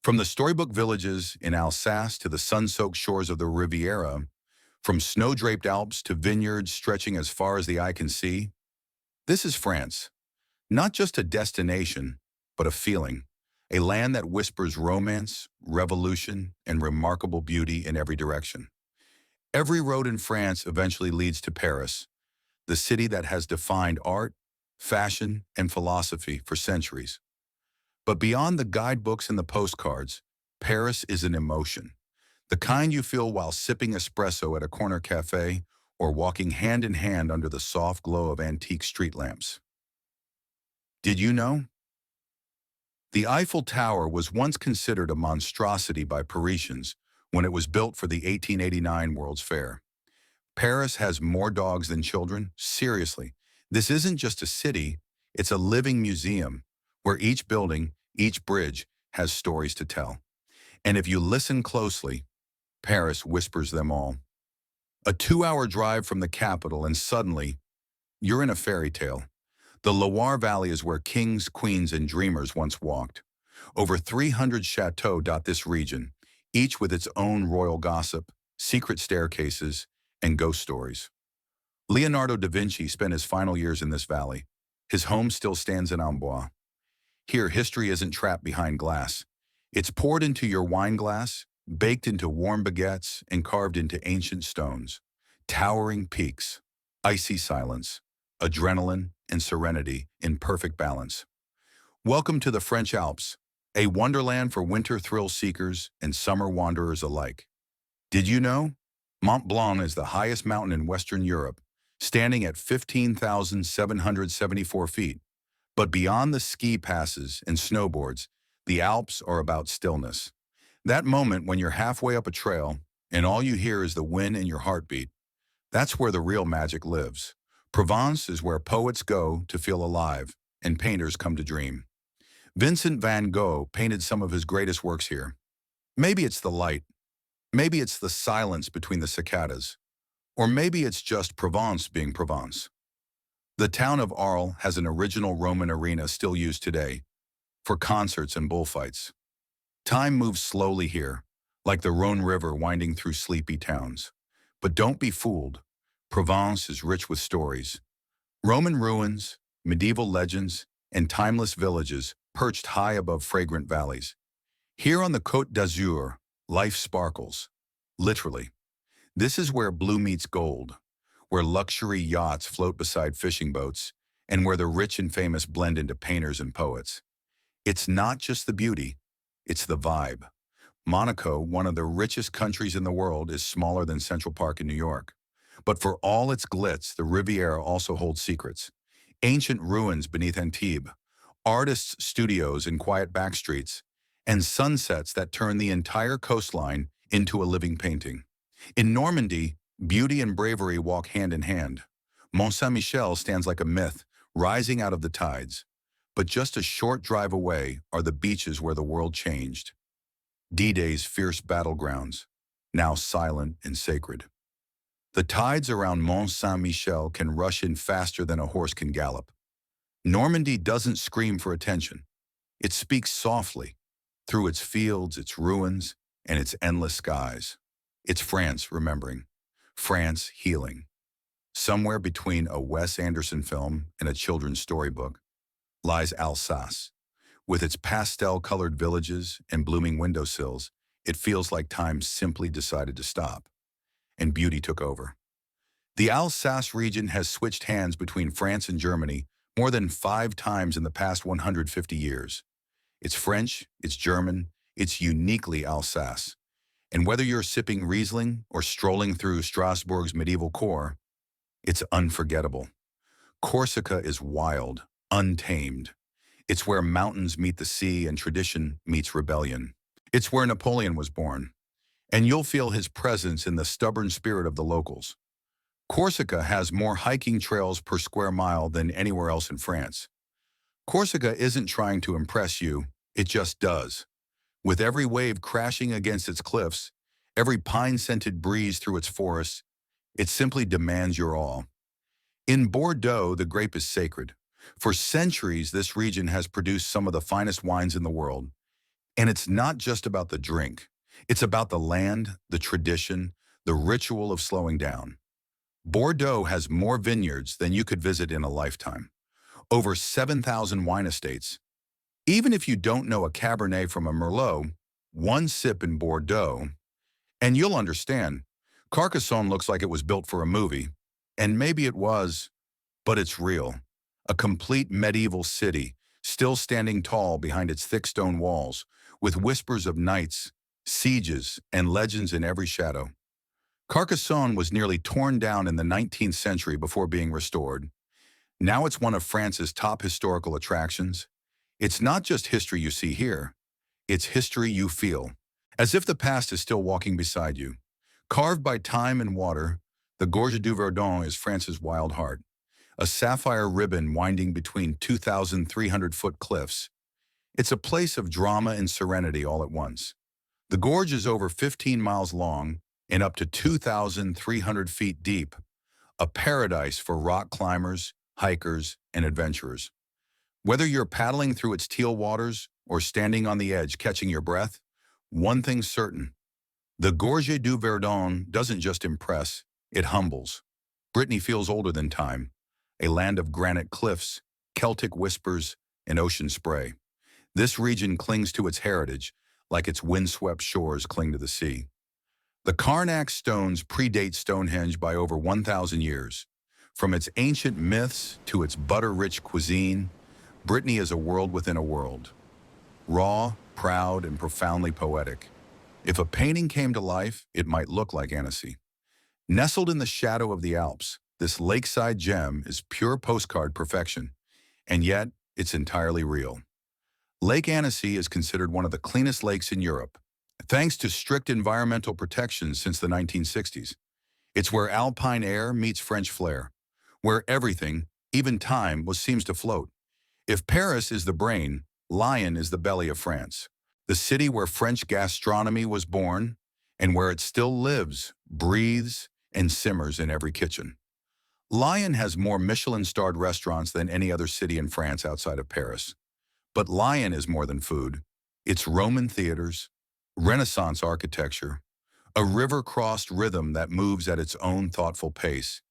From the storybook villages in Alsace to the sun-soaked shores of the Riviera, from snow-draped Alps to vineyards stretching as far as the eye can see, this is France. Not just a destination, but a feeling. A land that whispers romance, revolution, and remarkable beauty in every direction. Every road in France eventually leads to Paris, the city that has defined art, fashion, and philosophy for centuries. But beyond the guidebooks and the postcards, Paris is an emotion. The kind you feel while sipping espresso at a corner cafe or walking hand in hand under the soft glow of antique street lamps. Did you know? The Eiffel Tower was once considered a monstrosity by Parisians when it was built for the 1889 World's Fair. Paris has more dogs than children? Seriously, this isn't just a city, it's a living museum where each building, each bridge has stories to tell. And if you listen closely, Paris whispers them all. A 2-hour drive from the capital and suddenly, you're in a fairy tale. The Loire Valley is where kings, queens, and dreamers once walked. Over 300 chateaux dot this region, each with its own royal gossip, secret staircases, and ghost stories. Leonardo da Vinci spent his final years in this valley. His home still stands in Amboise. Here, history isn't trapped behind glass. It's poured into your wine glass, baked into warm baguettes, and carved into ancient stones. Towering peaks, icy silence, adrenaline, and serenity in perfect balance. Welcome to the French Alps, a wonderland for winter thrill seekers and summer wanderers alike. Did you know? Mont Blanc is the highest mountain in Western Europe, standing at 15,774 feet. But beyond the ski passes and snowboards, the Alps are about stillness. That moment when you're halfway up a trail and all you hear is the wind in your heartbeat, that's where the real magic lives. Provence is where poets go to feel alive and painters come to dream. Vincent van Gogh painted some of his greatest works here. Maybe it's the light, maybe it's the silence between the cicadas, or maybe it's just Provence being Provence. The town of Arles has an original Roman arena still used today for concerts and bullfights. Time moves slowly here, like the Rhone River winding through sleepy towns. But don't be fooled. Provence is rich with stories. Roman ruins, medieval legends, and timeless villages perched high above fragrant valleys. Here on the Côte d'Azur, life sparkles. Literally. This is where blue meets gold, where luxury yachts float beside fishing boats, and where the rich and famous blend into painters and poets. It's not just the beauty, it's the vibe. Monaco, one of the richest countries in the world, is smaller than Central Park in New York. But for all its glitz, the Riviera also holds secrets. Ancient ruins beneath Antibes, artists' studios in quiet backstreets, and sunsets that turn the entire coastline into a living painting. In Normandy, beauty and bravery walk hand in hand. Mont Saint-Michel stands like a myth, rising out of the tides. But just a short drive away are the beaches where the world changed. D-Day's fierce battlegrounds, now silent and sacred. The tides around Mont Saint-Michel can rush in faster than a horse can gallop. Normandy doesn't scream for attention. It speaks softly, through its fields, its ruins, and its endless skies. It's France remembering. France healing. Somewhere between a Wes Anderson film and a children's storybook lies Alsace. With its pastel-colored villages and blooming windowsills, it feels like time simply decided to stop, and beauty took over. The Alsace region has switched hands between France and Germany more than 5 times in the past 150 years. It's French, it's German, it's uniquely Alsace. And whether you're sipping Riesling or strolling through Strasbourg's medieval core, it's unforgettable. Corsica is wild, untamed. It's where mountains meet the sea and tradition meets rebellion. It's where Napoleon was born, and you'll feel his presence in the stubborn spirit of the locals. Corsica has more hiking trails per square mile than anywhere else in France. Corsica isn't trying to impress you, it just does. With every wave crashing against its cliffs, every pine-scented breeze through its forests, it simply demands your awe. In Bordeaux, the grape is sacred. For centuries, this region has produced some of the finest wines in the world. And it's not just about the drink. It's about the land, the tradition, the ritual of slowing down. Bordeaux has more vineyards than you could visit in a lifetime. Over 7,000 wine estates. Even if you don't know a Cabernet from a Merlot, one sip in Bordeaux, and you'll understand. Carcassonne looks like it was built for a movie. And maybe it was, but it's real. A complete medieval city, still standing tall behind its thick stone walls, with whispers of knights, sieges, and legends in every shadow. Carcassonne was nearly torn down in the 19th century before being restored. Now it's one of France's top historical attractions. It's not just history you see here, it's history you feel, as if the past is still walking beside you. Carved by time and water, the Gorges du Verdon is France's wild heart, a sapphire ribbon winding between 2,300-foot cliffs. It's a place of drama and serenity all at once. The gorge is over 15 miles long and up to 2,300 feet deep, a paradise for rock climbers, hikers, and adventurers. Whether you're paddling through its teal waters or standing on the edge catching your breath, one thing's certain. The Gorges du Verdon doesn't just impress, it humbles. Brittany feels older than time, a land of granite cliffs, Celtic whispers, and ocean spray. This region clings to its heritage, like its windswept shores cling to the sea. The Carnac stones predate Stonehenge by over 1,000 years. From its ancient myths to its butter-rich cuisine, Brittany is a world within a world. Raw, proud, and profoundly poetic. If a painting came to life, it might look like Annecy. Nestled in the shadow of the Alps, this lakeside gem is pure postcard perfection, and yet it's entirely real. Lake Annecy is considered one of the cleanest lakes in Europe, thanks to strict environmental protections since the 1960s. It's where alpine air meets French flair, where everything, even time, seems to float. If Paris is the brain, Lyon is the belly of France, the city where French gastronomy was born and where it still lives, breathes, and simmers in every kitchen. Lyon has more Michelin-starred restaurants than any other city in France outside of Paris. But Lyon is more than food. It's Roman theaters, Renaissance architecture, a river-crossed rhythm that moves at its own thoughtful pace.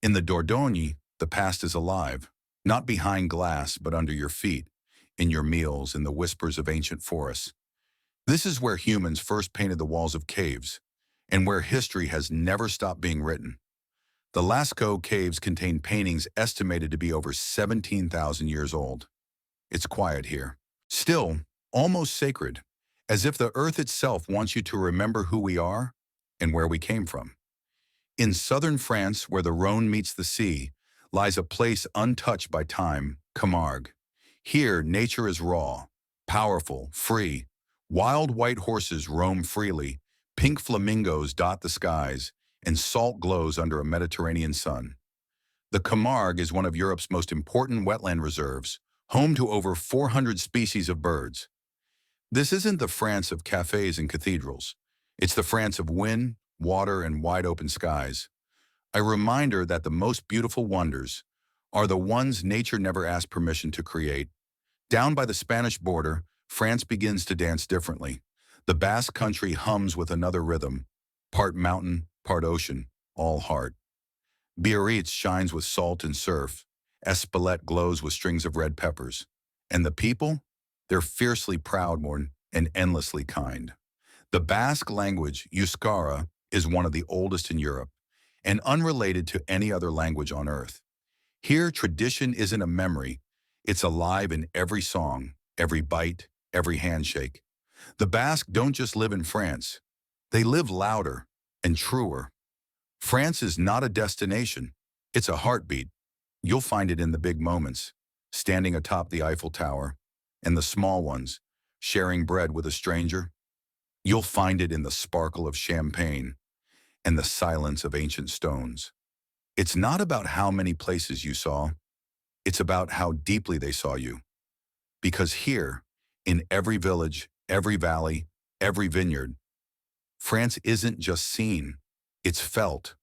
In the Dordogne, the past is alive, not behind glass but under your feet, in your meals, in the whispers of ancient forests. This is where humans first painted the walls of caves, and where history has never stopped being written. The Lascaux caves contain paintings estimated to be over 17,000 years old. It's quiet here, still, almost sacred, as if the earth itself wants you to remember who we are and where we came from. In southern France, where the Rhone meets the sea, lies a place untouched by time, Camargue. Here, nature is raw, powerful, free. Wild white horses roam freely, pink flamingos dot the skies, and salt glows under a Mediterranean sun. The Camargue is one of Europe's most important wetland reserves, home to over 400 species of birds. This isn't the France of cafes and cathedrals. It's the France of wind, water, and wide open skies. A reminder that the most beautiful wonders are the ones nature never asked permission to create. Down by the Spanish border, France begins to dance differently. The Basque Country hums with another rhythm, part mountain, part ocean, all heart. Biarritz shines with salt and surf. Espelette glows with strings of red peppers. And the people? They're fiercely proud and endlessly kind. The Basque language, Euskara, is one of the oldest in Europe, and unrelated to any other language on earth. Here, tradition isn't a memory. It's alive in every song, every bite, every handshake. The Basque don't just live in France. They live louder and truer. France is not a destination. It's a heartbeat. You'll find it in the big moments, standing atop the Eiffel Tower, and the small ones, sharing bread with a stranger. You'll find it in the sparkle of champagne and the silence of ancient stones. It's not about how many places you saw. It's about how deeply they saw you. Because here, in every village, every valley, every vineyard, France isn't just seen, it's felt.